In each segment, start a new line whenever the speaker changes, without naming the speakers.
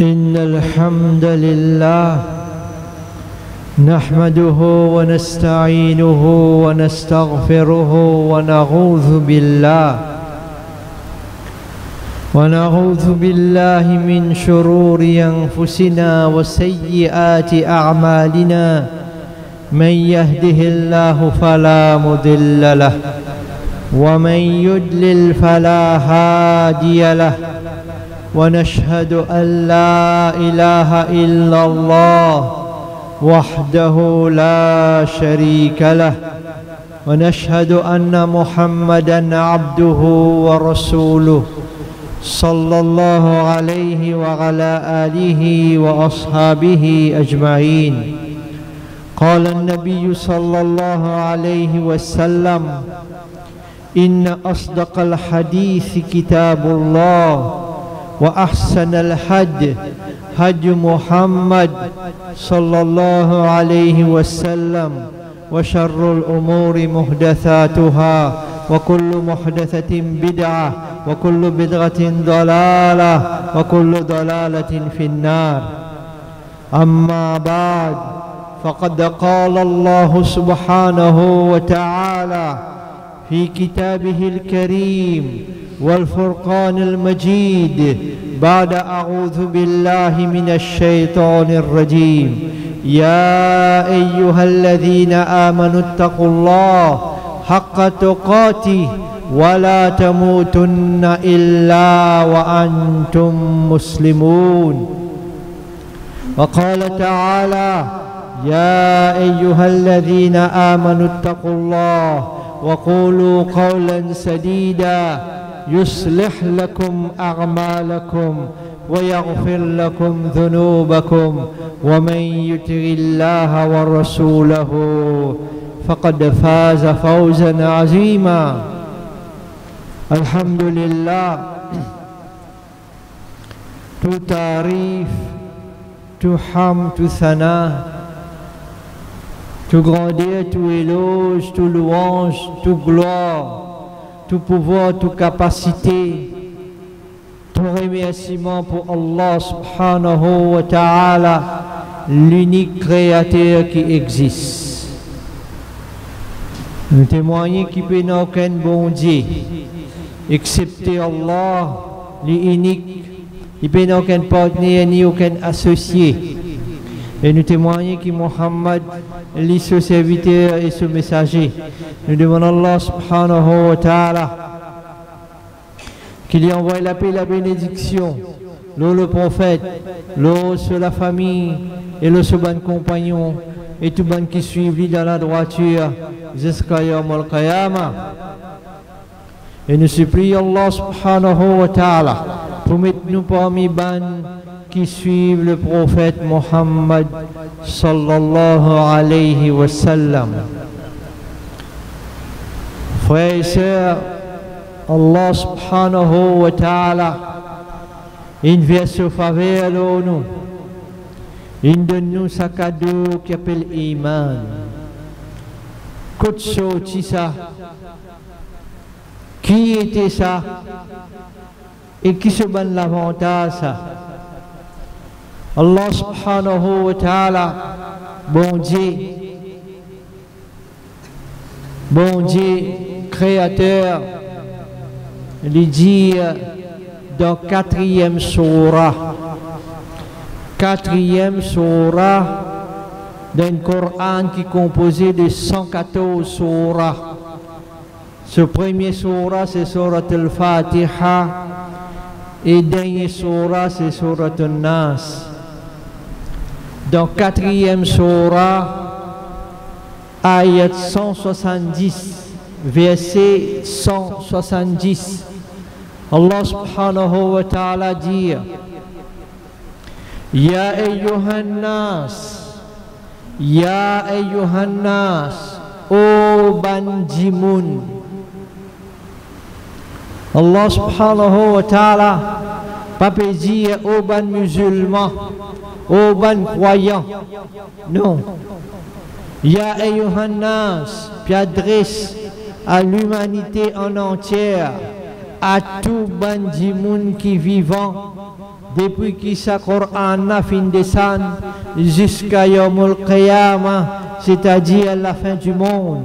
إن الحمد لله نحمده ونستعينه ونستغفره ونعوذ بالله من شرور أنفسنا وسيئات أعمالنا من يهده الله فلا مضل له ومن يضلل فلا هادي له ونشهد أن لا إله إلا الله وحده لا شريك له ونشهد أن محمدا عبده ورسوله صلى الله عليه وعلى آله وأصحابه أجمعين. قال النبي صلى الله عليه وسلم: إن أصدق الحديث كتاب الله وأحسن الهدي هدي محمد صلى الله عليه وسلم وشر الأمور محدثاتها وكل محدثة بدعة وكل بدعة ضلالة وكل ضلالة في النار. أما بعد، فقد قال الله سبحانه وتعالى في كتابه الكريم والفرقان المجيد بعد أعوذ بالله من الشيطان الرجيم: يا أيها الذين آمنوا اتقوا الله حق تقاته ولا تموتن إلا وأنتم مسلمون. وقال تعالى: يا أيها الذين آمنوا اتقوا الله وقولوا قولا سديدا يصلح لكم أعمالكم ويغفر لكم ذنوبكم ومن يطع الله ورسوله فقد فاز فوزا عظيما. Alhamdulillah, tout tarif, tout ham, tout sana, tout grandeur, tout éloge, tout louange, tout gloire, tout pouvoir, toute capacité, tout remerciement pour Allah subhanahu wa ta'ala, l'unique créateur qui existe. Nous témoignons qu'il n'y a aucun bon Dieu, excepté Allah, l'unique. Il n'y a aucun partenaire ni aucun associé. Et nous témoignons que Muhammad est son serviteur et son messager. Nous demandons Allah subhanahu wa ta'ala qu'il y envoie la paix et la bénédiction, l'eau le prophète, l'eau sur la famille et l'eau sur les compagnons et tout le monde qui suit dans la droiture jusqu'à Yawm al-Qiyamah. Et nous supplions Allah subhanahu wa ta'ala pour mettre nous parmi les qui suivent le prophète Muhammad sallallahu alayhi wa sallam. Frères et sœurs, Allah subhanahu wa ta'ala il vient se faveur de nous. Il donne nous sa cadeau qui appelle Iman. Qu'est-ce que ça? Qui était ça? Et qui se donne l'avantage ça? Allah subhanahu wa ta'ala, bon Dieu, créateur, il dit dans 4e surah d'un Coran qui est composé de 114 surahs. Ce premier surah c'est surat al-Fatiha et dernier surah c'est surat al-Nas. Dans 4e surah, ayat 170, verset 170, Allah subhanahu wa ta'ala dit: Ya ayyuhan nas, ô banjimun. Allah subhanahu wa ta'ala pas peut dire ô ban musulmans, ô ban croyants. Non. Ya ayyuhan nas, puis adresse à l'humanité en entière, à tout bandimoun qui vivant depuis qui sa Coran a fin descendre jusqu'à Yawmul Qiyamah, c'est-à-dire la fin du monde,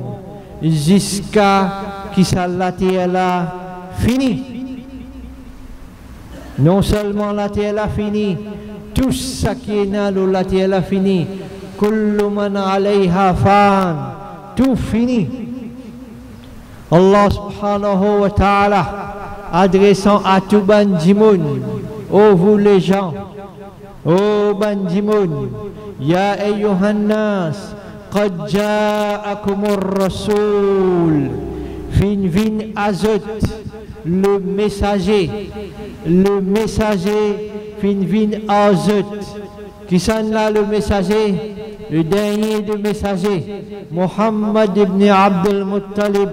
jusqu'à qui sa la terre a fini. Non seulement la terre a fini, tout ce qui est dans la terre a fini. Kullu man alayha fan, tout fini. Allah subhanahu wa ta'ala adressant à tout Banjimoun, ô vous les gens, ô Banjimoun, ya ayyuhan nas, qad ja'akumur rasoul, fin azot, le messager, fin azot, qui s'en là le messager, le dernier des messagers, Muhammad ibn Abdul Muttalib,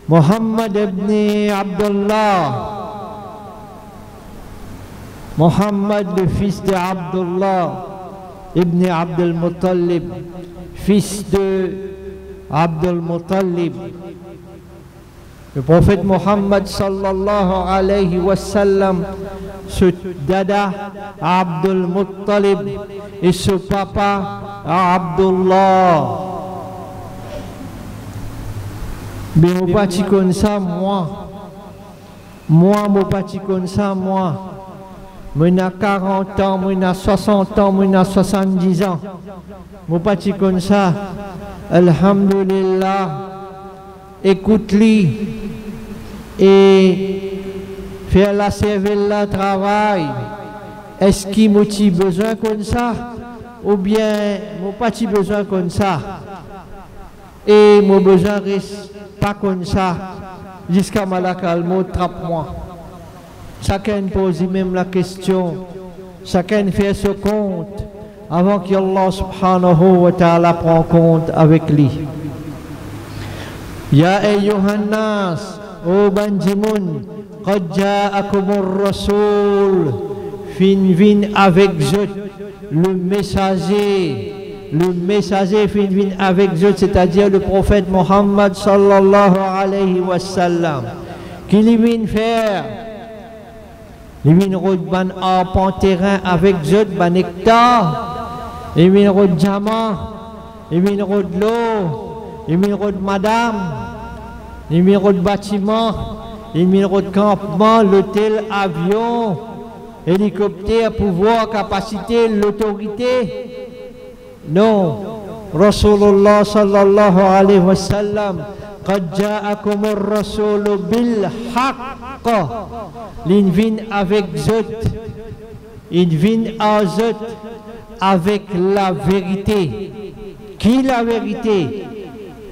Muhammad ibn Abdullah, Muhammad le fils de Abdullah ibn Abdul Muttalib, fils de Abdul Muttalib. Le prophète Muhammad sallallahu alayhi wa sallam, ce dada Abdul Muttalib et ce papa Abdullah. Mais mon parti comme ça, moi, mon parti comme ça, moi, j'ai 40 ans, j'ai 60 ans, j'ai 70 ans. Mon parti comme ça, alhamdulillah, écoute-lui et faire la cervelle, le travail. Est-ce qu'il m'a besoin comme ça? Ou bien, mon pas besoin comme ça? Et mon besoin reste pas comme ça jusqu'à Malakal, mon trappe-moi. Chacun pose même la question, chacun fait ce compte avant qu'Allah subhanahu wa ta'ala prend compte avec lui. Ya ayyuhan nas, ô Banjimoun, qad ja'akumur rasoul, fin avec le messager fin avec c'est-à-dire le prophète Muhammad sallallahu alayhi wa sallam, qui lui vient faire, il vient route ban arpent terrain avec ban hectare, il vient route diamant, il vient route l'eau, il vient route madame, il vient route bâtiment, il vient route campement, l'hôtel, avion, hélicoptère, pouvoir, capacité, l'autorité. Non, Rasulullah sallallahu alayhi wa sallam, qad ja'akumur rasulu bil haqq, il vient avec zot, il vient à zot avec la vérité. Qui la vérité?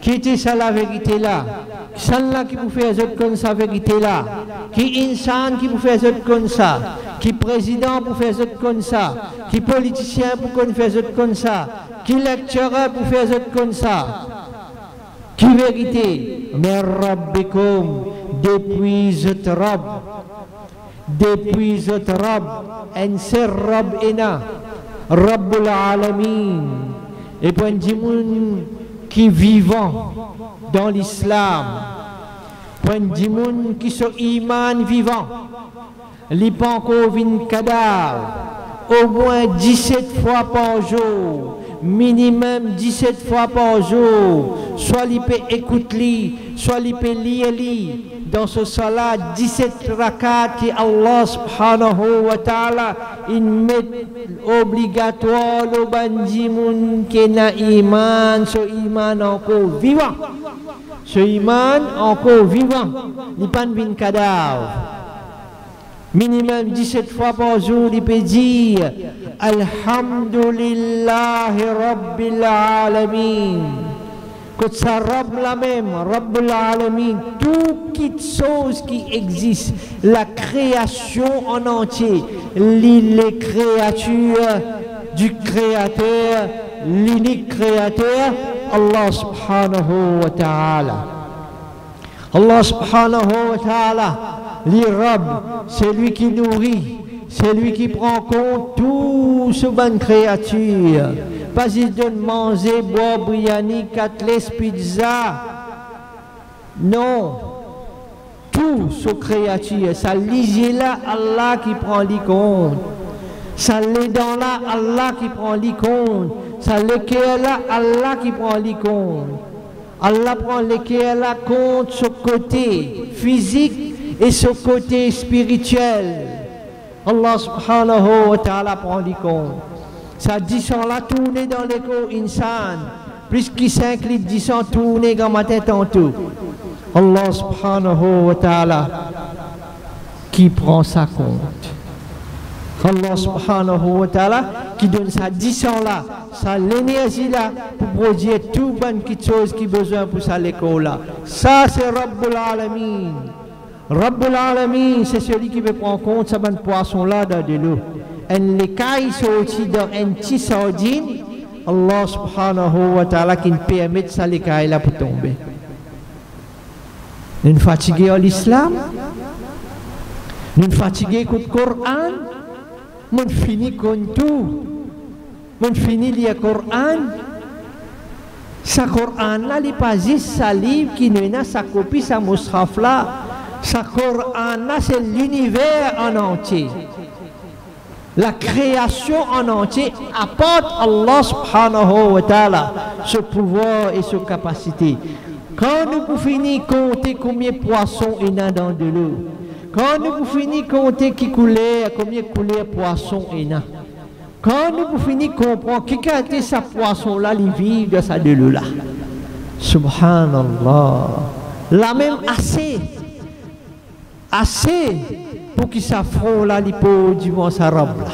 Qui était ça la vérité là? Celle-là qui vous fait zot comme ça vérité là? Qui insan qui vous fait zot comme ça? Qui président pour faire zot comme ça? Qui politicien pour faire zot comme ça? Qui lectureur pour faire zot comme ça? Qui vérité? Mais Rabbikum, depuis zot Rabb, en ser Rabb ena, Rabbul Alamin, et point de moun qui vivant dans l'islam, point de moun qui sont iman vivant, li pas encore vin cadavre, au moins 17 fois par jour, minimum 17 fois par jour, soit li peut écouter, soit li peut lire dans ce salat 17 rakat qui Allah subhanahu wa ta'ala il met obligatoire le banjimoun qui na iman, ce iman encore vivant, ce iman encore vivant, il pas vin cadavre. Minimum 17 fois par jour, il peut dire Alhamdulillahi Rabbil Alamin. Que ça Rabb la même, Rabbul Alamin, toute chose qui existe, la création en entier, les créatures du Créateur, l'unique Créateur, Allah subhanahu wa ta'ala. Allah subhanahu wa ta'ala, l'Irab, c'est lui qui nourrit, c'est lui qui prend compte tout ce bonne créature. Pas il donne manger, boire, biryani, côtelette, pizza. Non. tout ce créature. Ça lisait là, Allah qui prend les comptes. Ça les dents là, Allah qui prend les comptes. Ça les cœurs là, Allah qui prend les comptes. Allah prend les cœurs là compte ce côté physique et ce côté spirituel. Allah subhanahu wa ta'ala prend les comptes. Ça dit ça là tourner dans l'écho insan. Plus qui 5 litres, 10 ans tourner dans ma tête en tout. Allah subhanahu wa ta'ala qui prend sa compte. Allah subhanahu wa ta'ala qui donne sa 10 ans là, sa l'énergie là pour produire tout bonne chose qui besoin pour sa l'école là. Ça c'est Rabbul Alamin. Rabbul Alamin c'est celui qui veut prendre compte sa bonne poisson là dans de l'eau. Et les cailles sorties dans un petit sardine. Allah subhanahu wa ta'ala qui nous permet de ça les cailles là pour tomber. Nous fatigués à l'islam, nous fatigués contre le Coran, nous finissons contre tout, nous finissons lire le Coran. Ce Coran là, il n'est pas juste sa livre qui nous a sa copie, sa mushaf là. Ce Coran là, c'est l'univers en entier. La création en entier apporte Allah subhanahu wa ta'ala ce pouvoir et ce capacité. Quand nous finissons compter combien de poissons il y a dans de l'eau, quand nous finissons compter qui coulait, combien de coulées poissons il y a, quand nous finissons comprendre qui a été sa poisson là, il vit de sa de l'eau là. Subhanallah. La même assez pour qu'ils s'affrontent là, les peaux du mont Sarab là.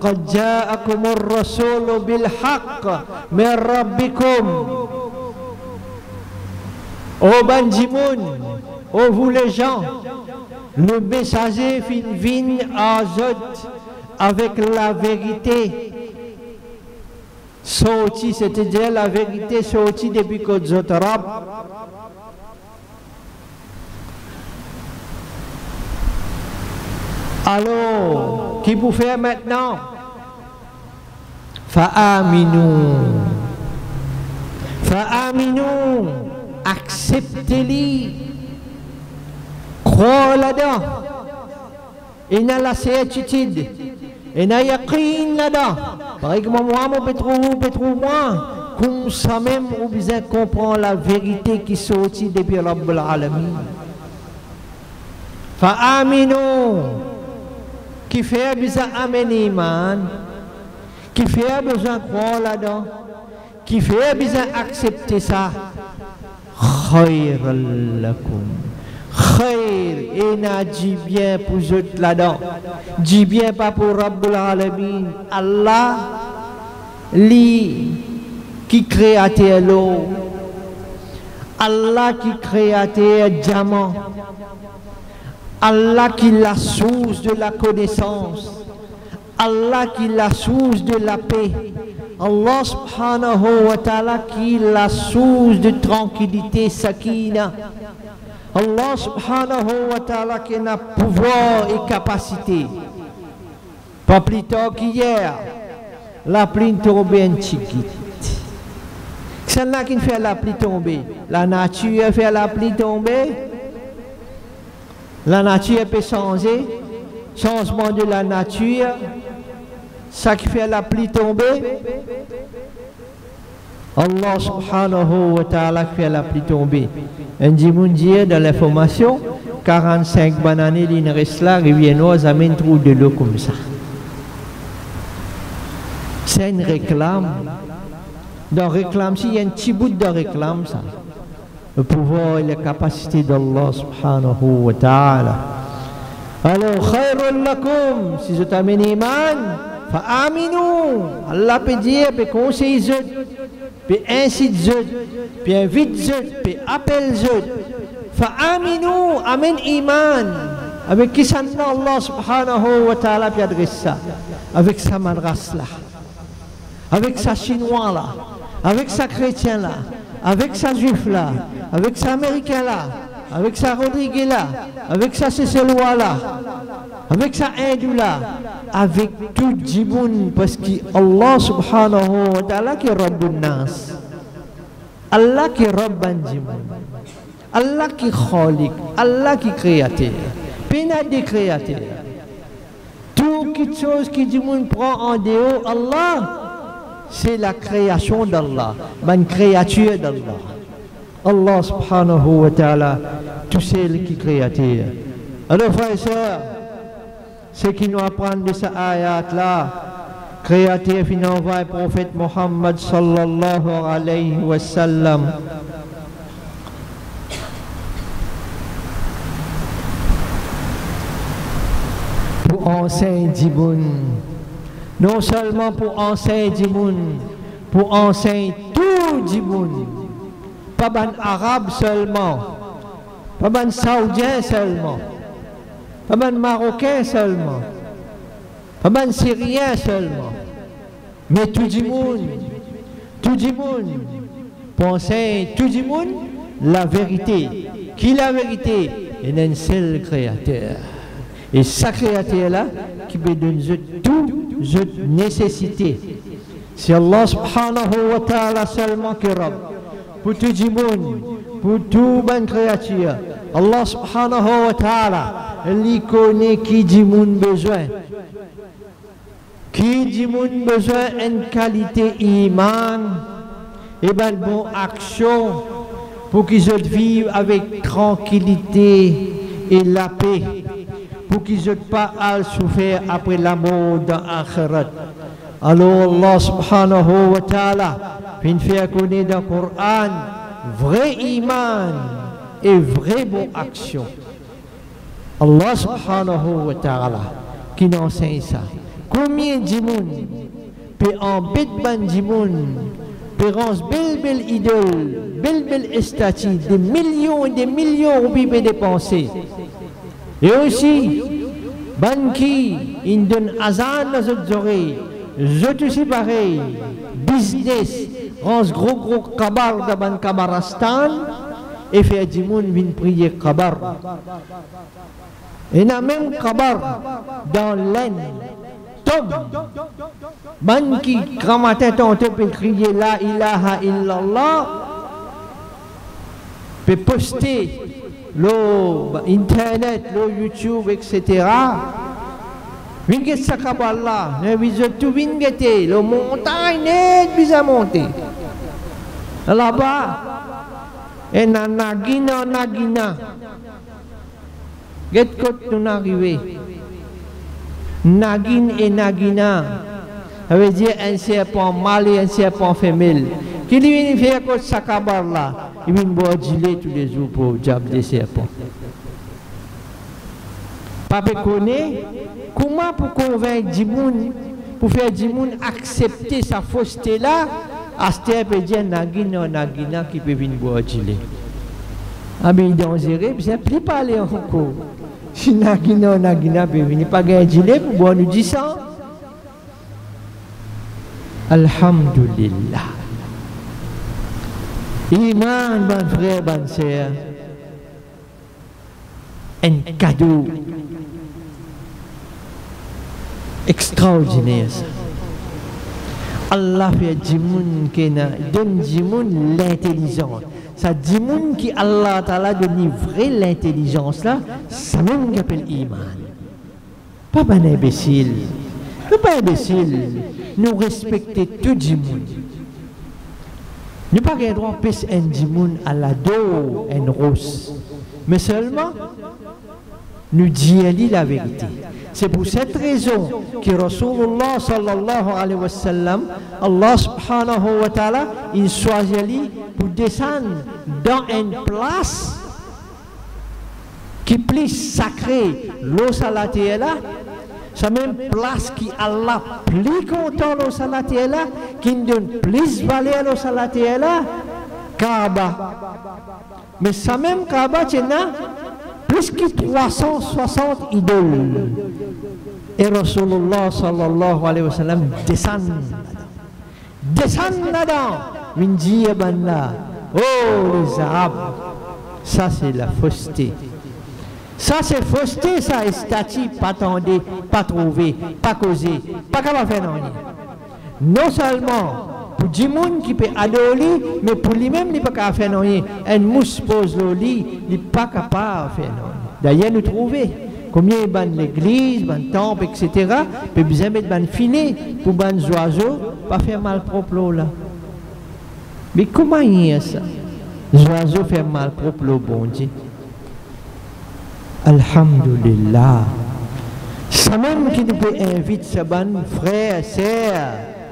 قد جاءكم الرسول بالحق من ربكم. Ô Banjimoun, ô vous les gens, le messager vient à Zot avec la vérité sortie, c'est-à-dire la vérité sortie depuis que Zot Rab. Alors, qui vous fait maintenant? Fa'aminu. Fa'aminu. Acceptez-les. Crois là-dedans. Il y a la certitude. Il y a yaqin là-dedans. Par exemple, moi, moi, comme ça même, vous besoin comprendre la vérité qui sortit depuis Rabbul Alamin. Fa'aminu. Qui fait besoin d'amener iman, qui fait besoin de croire là-dedans, qui fait besoin d'accepter ça. Khayr lakum. Khayr, et n'a dit bien pour eux là-dedans. Dit bien pas pour Rabbul Alamin. Allah, lui qui créateur l'eau. Allah qui créateur diamant. Allah qui est la source de la connaissance, Allah qui est la source de la paix, Allah subhanahu wa ta'ala qui est la source de tranquillité, sakina, Allah subhanahu wa ta'ala qui a pouvoir et capacité. Pas plus tard qu'hier, la pluie tombée en chiquite. C'est là qui fait la pluie tomber. La nature fait la pluie tomber. La nature peut changer, changement de la nature, ça qui fait la pluie tomber. Allah subhanahu wa ta'ala fait la pluie tomber. Un dimanche dans l'information, 45 bananes, il reste là, rivière noire, ça mène trop de l'eau comme ça. C'est une réclame. Dans réclame, s'il y a un petit bout de réclame, ça. Le pouvoir et la capacité d'Allah subhanahu wa ta'ala. Alors, khayrun lakum, si vous avez un iman, fa'aminu. Allah peut dire, peut conseiller zut, peut inciter zut, peut inviter zut, peut appeler zut. Fa'aminu, amen iman. Avec qui ça Allah subhanahu wa ta'ala peut adresser ça? Avec sa madras là, avec sa chinois là, avec sa chrétien là, avec sa juif là, avec sa américain là, avec sa Rodrigue là, avec sa Cécélois là, avec sa hindou là, avec tout Djiboun, parce que Allah subhanahu wa ta'ala qui est Rabbun Nas. Allah qui Rabban Jimoun, Allah qui Khalik, Allah qui créateur, pena des créateurs. Tout quelque chose qui Jimoun prend en dehors Allah, c'est la création d'Allah, une créature d'Allah. Allah subhanahu wa ta'ala, tout celle qui créateur. Alors frères et sœurs, ce qui nous apprend de cette ayat-là, créateur qui nous envoie le prophète Muhammad sallallahu alayhi wa sallam. Pour enseigner Djiboun, non seulement pour enseigner Djiboun, pour enseigner tout Djiboun, pas ban arabe seulement, pas ban saoudien seulement, pas ban marocain seulement, pas ban syrien seulement, mais tout Djiboun, pour enseigner tout Djiboun, la vérité. Qui la vérité? Il y a un seul créateur. Et sa créature-là, qui peut donner toute nécessité. C'est Allah subhanahu wa ta'ala seulement qui Rabb. Pour tout Djiboun, pour toute bonne créature. Allah subhanahu wa ta'ala, il connaît qui Djiboun besoin. Qui Djiboun besoin une qualité iman et une bonne action pour qu'ils vivent avec tranquillité et la paix. Pour qu'ils n'aient pas à souffrir après la mort dans l'akhirat. Alors Allah subhanahu wa ta'ala fait faire connaître dans le Coran vrai iman et vraie bonne action. Allah subhanahu wa ta'ala qui nous enseigne ça. Combien de monde peut embêter ban monde, peut rendre belle idole, belle statue, des millions et des millions de roupies dépensés. Et aussi, banki, ils donnent azan dans les oreilles. Je aussi pareil, business, rend gros kabar dans le kabaristan et fait du monde venir prier kabar. Et il y a même kabar dans l'aine. Tom, banki, gramatin, on peut crier la ilaha illallah, peut poster l'internet, le YouTube, etc. Vinget sakaballa, ne visotu vingete, le montagne net bisa monter. Là-bas, et nagina. Get kot nous arrivé. Nagin et nagina. Ça veut dire un serpent mâle et un serpent femelle. Qui vient faire kot sakaballa? Il vient boire du lait tous les jours pour le diable des serpents. Papa connaît comment pour convaincre Djiboun, pour faire Djiboun accepter sa fausseté là, à ce temps peut dire nagina qui peut venir boire du lait. Ah mais il est dangereux, c'est plus parler encore. Si nagina peut venir pas gagner du lait pour boire du sang. Alhamdulillah. Iman, bon frère, bonne sœur, un cadeau extraordinaire. Allah fait Djimoun qui donne Djimoun l'intelligence. Ça Djimoun qui Allah Ta'ala donne vraie l'intelligence là, ça même qu'on appelle Iman. Pas un imbécile. Pas imbécile. Nous respectons tout Djimoun. Nous n'avons pas le droit de passer un djimoun à la dos, un rose. Mais seulement, nous disons la vérité. C'est pour cette raison que Rasulullah sallallahu alayhi wa sallam, Allah subhanahu wa ta'ala, il choisit pour descendre dans une place qui est plus sacrée, l'eau salatée là. C'est même place qui Allah plus content l'eau salatée là, qui donne plus valeur l'eau salatée là, Kaaba. Mais ça même Kaaba, c'est plus que 360 idoles. Et Rasulullah sallallahu alayhi wa sallam descend là-dedans. Minji Banna. Oh les Arabes, ça c'est la fausseté. Ça c'est fausseté, ça est statut, pas tendé, pas trouvé, pas causé, pas capable de faire non. Non seulement pour du monde qui peut adorer, mais pour lui-même, il n'est pas capable de faire rien. Un mousse pose le lit, il n'est pas capable de faire rien. D'ailleurs, nous trouvons combien il y a l'église, le temple, etc. Il besoin de mettre filet pour les oiseaux, pas faire mal propre là. Mais comment il y a ça? Les oiseaux font mal propre le bon Dieu. Alhamdulillah. Ça même qui nous peut inviter sa bonne frère, sœur.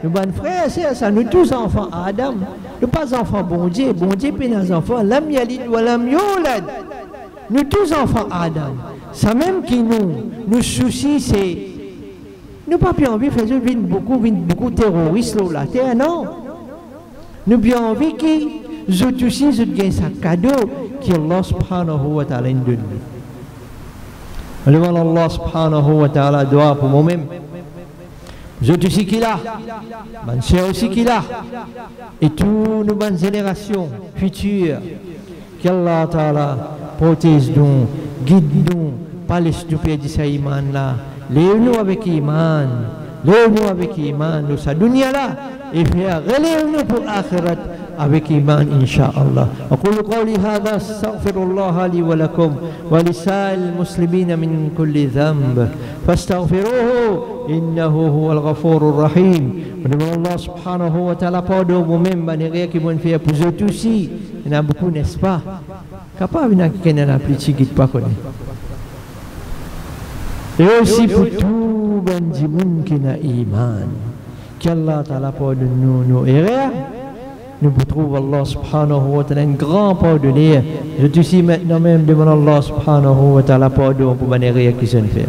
Nous bonnes frères, sœur, ça nous tous enfants Adam. Nous pas enfants bon Dieu puis nos enfants lam yalid wa lam yulad. Nous tous enfants Adam. Ça même qui nous soucie, c'est nous pas bien envie de faire beaucoup terroristes là, la terre, non. Nous bien envie qu'ils nous aussi gagnent un cadeau qu'Allah subhanahu wa ta'ala nous donne. Alors Allah subhanahu wa ta'ala doit pour moi-même. Je aussi qu'il a, mon cher aussi qu'il a, et toutes nos bonnes générations futures, qu'Allah ta'ala protège nous, guide nous, pas les stupides de sa iman là, lève-nous avec iman, nous sa dunya là, et faire relève-nous pour l'akhirat avec iman insha'Allah. أقول قولي هذا استغفر الله لي ولكم ولسائر المسلمين من كل ذنب فاستغفروه إنه هو الغفور الرحيم. Allah subhanahu wa ta'ala pardon vous-même bannière qui vont faire pour eux aussi. Il y en a beaucoup, n'est-ce pas? Capable de n'a la plus qui pas connaît. Et aussi pour tout le monde qui n'a iman. Qu'Allah ta'ala pardonne nous nos erreurs. Nous trouvons Allah subhanahu wa ta'ala un grand pardonneur. Je te suis maintenant même devant Allah subhanahu wa ta'ala pardon pour les erreurs qui sont faites.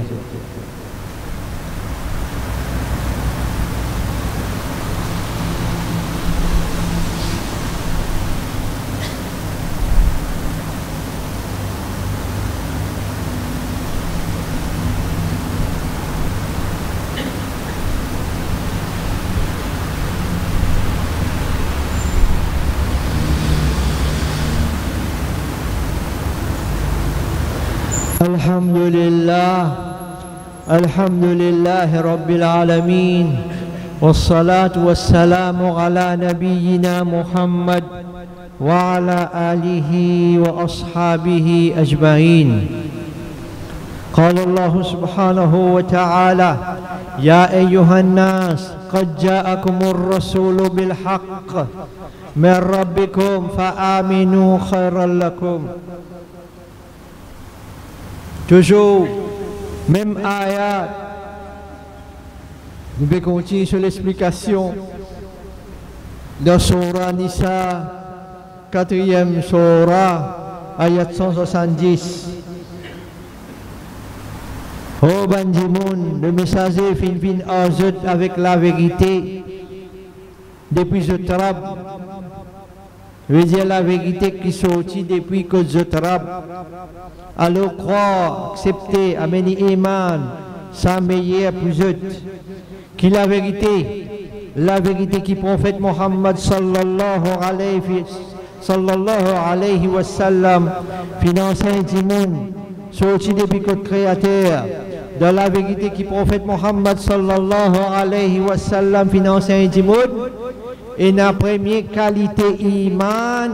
الحمد لله رب العالمين والصلاة والسلام على نبينا محمد وعلى آله وأصحابه أجمعين. قال الله سبحانه وتعالى يا أيها الناس قد جاءكم الرسول بالحق من ربكم فآمنوا خيرا لكم. Toujours, même ayat. Nous allons continuer sur l'explication dans Surah Nisa, 4e Surah, ayat 170. Oh Bandimoun, le messager fin azut avec la vérité depuis ce trab. Veut dire la vérité qui sortit depuis que je trappe. Alors croire, accepter, amener iman, ça meilleur plus haute. Qui la vérité qui prophète Mohammed sallallahu alayhi wa sallam finance du monde, sorti depuis que créateur. Dans la vérité qui prophète Mohammed sallallahu alayhi wa sallam finance du monde. Et la première qualité iman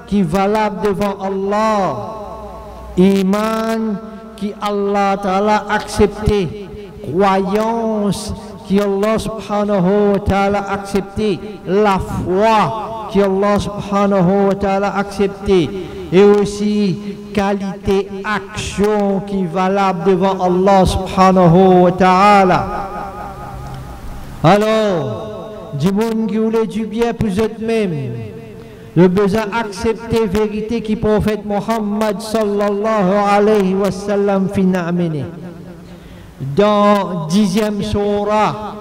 qui est valable devant Allah. Iman qui Allah Ta'ala accepté. Croyance qui Allah subhanahu wa ta'ala accepté. La foi qui Allah subhanahu wa ta'ala accepté. Et aussi qualité action qui est valable devant Allah subhanahu wa ta'ala. Alors, du monde qui voulait du bien pour eux-mêmes, le besoin d'accepter la vérité qui prophète Mohammed sallallahu alayhi wa sallam finna amené. Dans 10e Surah,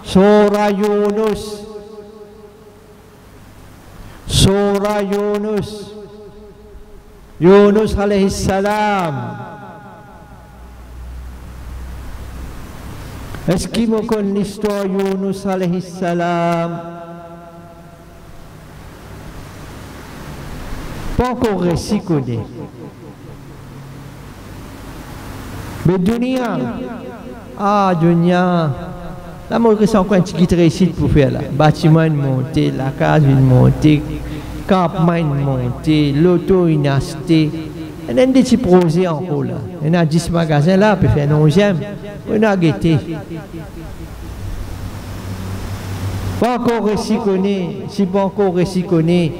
Surah Yunus alayhi salam. Est-ce qu'il me connaît l'histoire Yunus alayhi salam? Pas encore récit connu. Mais dunya, Là, moi, je encore un petit réussite pour faire là. Bâtiment monté, la case montée, campement monté, l'auto acheté. Il y a des petits projets encore là. Il y a 10 magasins là, puis faire un 11e. On a guetté. Pas encore réussi connaît, si pas encore réussi connaît,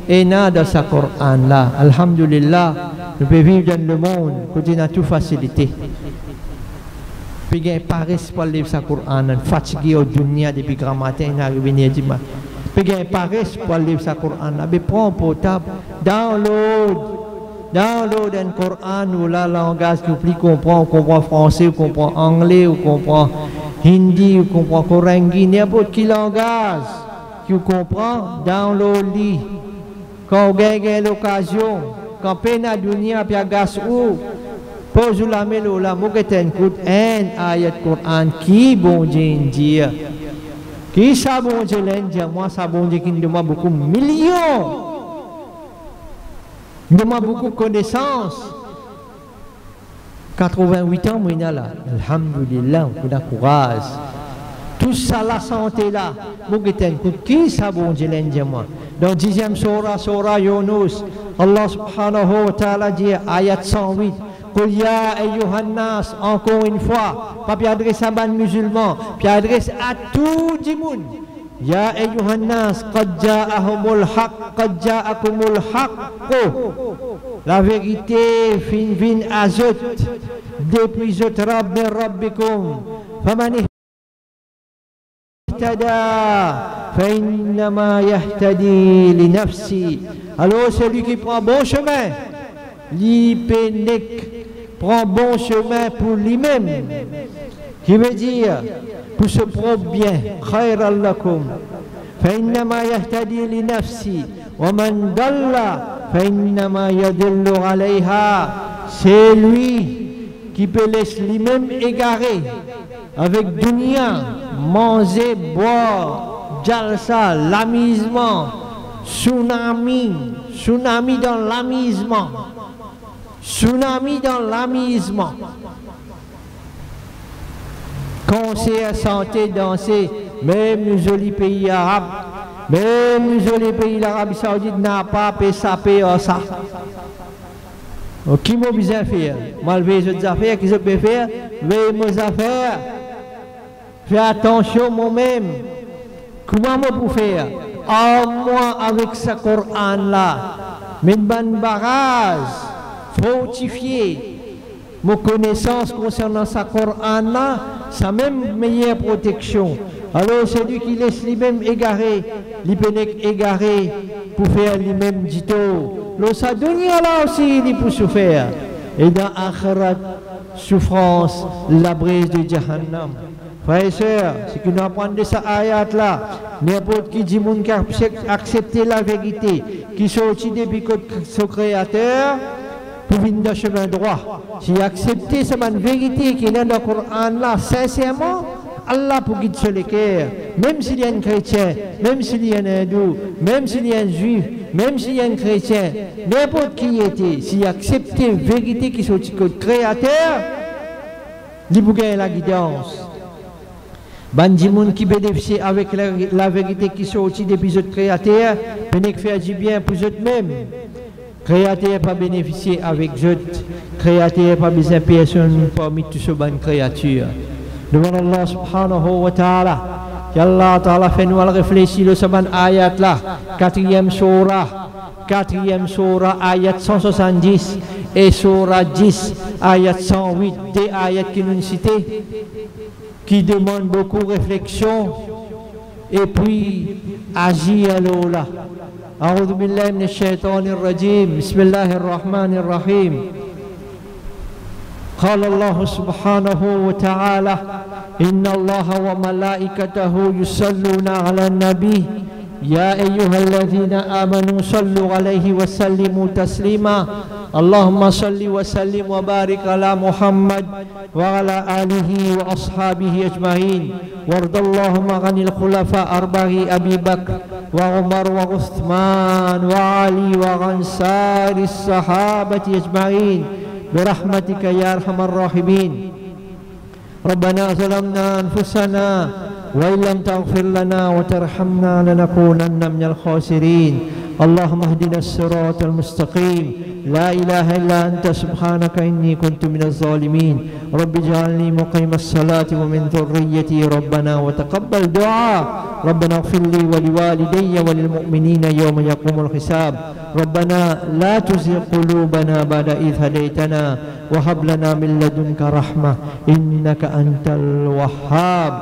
et n'a dans sa Coran là. Alhamdulillah, nous pouvons vivre dans le monde, côté n'a tout facilité. Puis il y a paresse pour lire sa Coran, fatigué au dunia depuis grand matin, il arrive dimanche. Puis il y a paresse pour lire sa Coran, mais prends un portable, download un Coran ou la langage que vous comprenez, on comprend français, on comprend anglais, on comprend hindi, on comprend korangi, n'importe quel langage que vous comprenez, download-le. Quand vous avez l'occasion, quand peine à dunia puis à gas ou pose la melo la mugeten kut en ayat Quran qui bon Dieu dit qui ça bon Dieu l'Indien moi ça bon Dieu qui me demande beaucoup millions me demande beaucoup de connaissances 88 ans moi là alhamdulillah on a courage tout ça la santé là mugeten kut qui ça bon Dieu l'Indien moi dans 10e surah Yunus Allah subhanahu wa ta'ala dit ayat 108 Qul ya ayyuhan nas, encore une fois, pas puis adresse à ban musulman, puis adresse à tout le monde. Ya ayyuhan nas, qad ja'ahumul haqq, qad ja'akumul haqq. La vérité fin azot, depuis zot rabb min rabbikum. Faman ihtada, fa innama yahtadi li nafsi. Alors celui qui prend bon chemin, l'ipénique prend bon chemin pour lui-même, qui veut dire pour se prendre bien. Khayran lakum fa innama yahtadi li nafsi wa man dalla fa innama yadillu alayha. C'est lui qui peut laisser lui-même égaré avec dunya, manger, boire, jalsa, l'amusement, tsunami dans l'amusement. Tsunami dans l'amusement. Concert, santé, danser, même les jolis pays arabes, même les jolis pays d'Arabie Saoudite n'a pas pu saper ça. Qui m'a besoin de faire? Moi, je vais les affaires, qui je peux faire? Veille mes affaires. Fais attention moi-même. Comment je peux faire? Moi, avec ce Coran-là, mes bonnes barrages. Fortifier mon connaissance concernant sa Coran-là, sa même meilleure protection. Alors celui qui laisse lui-même égaré, l'hypénèque égaré pour faire lui-même dito. Alors sa dunya là aussi il peut souffrir. Et dans Akhirat, souffrance, la brise de Jahannam. Frères et sœurs, ce que nous apprenons de cette ayat-là, n'importe qui dit monde qui a accepté la vérité, qui sortit depuis son créateur, pour venir dans le chemin droit. Si accepter cette vérité qui est dans le Coran là, sincèrement, Allah pour guider sur les cœurs, même s'il y a un chrétien, même s'il y a un hindou, même s'il y a un juif, même s'il y a un chrétien, n'importe qui était, s'il accepte la vérité qui est sortie du créateur, il peut gagner la guidance. Bandi moun qui bénéficie avec la vérité qui est sortie depuis le créateur, peut faire du bien pour eux-mêmes. Créateur pas bénéficier avec eux, créateur pas besoin de personne parmi toutes ces bonnes créatures. Devant Allah subhanahu wa ta'ala, Allah ta'ala fait nous réfléchir sur cette ayat là, 4e surah, ayat 170 et surah 10, ayat 108, des ayats qui nous citent, qui demandent beaucoup de réflexion et puis agir à l'eau-là. أعوذ بالله من الشيطان الرجيم بسم الله الرحمن الرحيم قال الله سبحانه وتعالى إن الله وملائكته يصلون على النبي يا أيها الذين آمنوا صلوا عليه وسلموا تسليما اللهم صل وسلم وبارك على محمد وعلى آله وأصحابه أجمعين وارض اللهم عن الخلفاء أربعة أبي بكر وعمر وعثمان وعلي وعن سائر الصحابة أجمعين برحمتك يا أرحم الراحمين ربنا ظلمنا أنفسنا وإن لم تغفر لنا وترحمنا لنكونن من الخاسرين. اللهم اهدنا الصراط المستقيم. لا إله إلا أنت سبحانك إني كنت من الظالمين. رب اجعلني مقيم الصلاة ومن ذريتي ربنا وتقبل دعاء. ربنا اغفر لي ولوالدي وللمؤمنين يوم يقوم الحساب. ربنا لا تزغ قلوبنا بعد إذ هديتنا وهب لنا من لدنك رحمة إنك أنت الوهاب.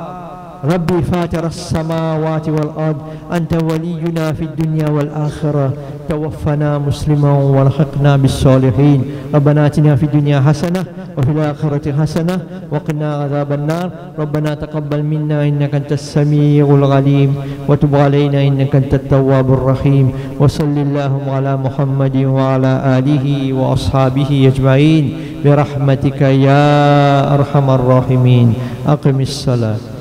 ربي فاتر السماوات والأرض أنت ولينا في الدنيا والآخرة. توفنا مسلما والحقنا بالصالحين. ربنا آتنا في الدنيا حسنة وفي الآخرة حسنة وقنا عذاب النار. ربنا تقبل منا إنك أنت السميع العليم وتب علينا إنك أنت التواب الرحيم. وصل اللهم على محمد وعلى آله وأصحابه أجمعين برحمتك يا أرحم الراحمين. أقم الصلاة.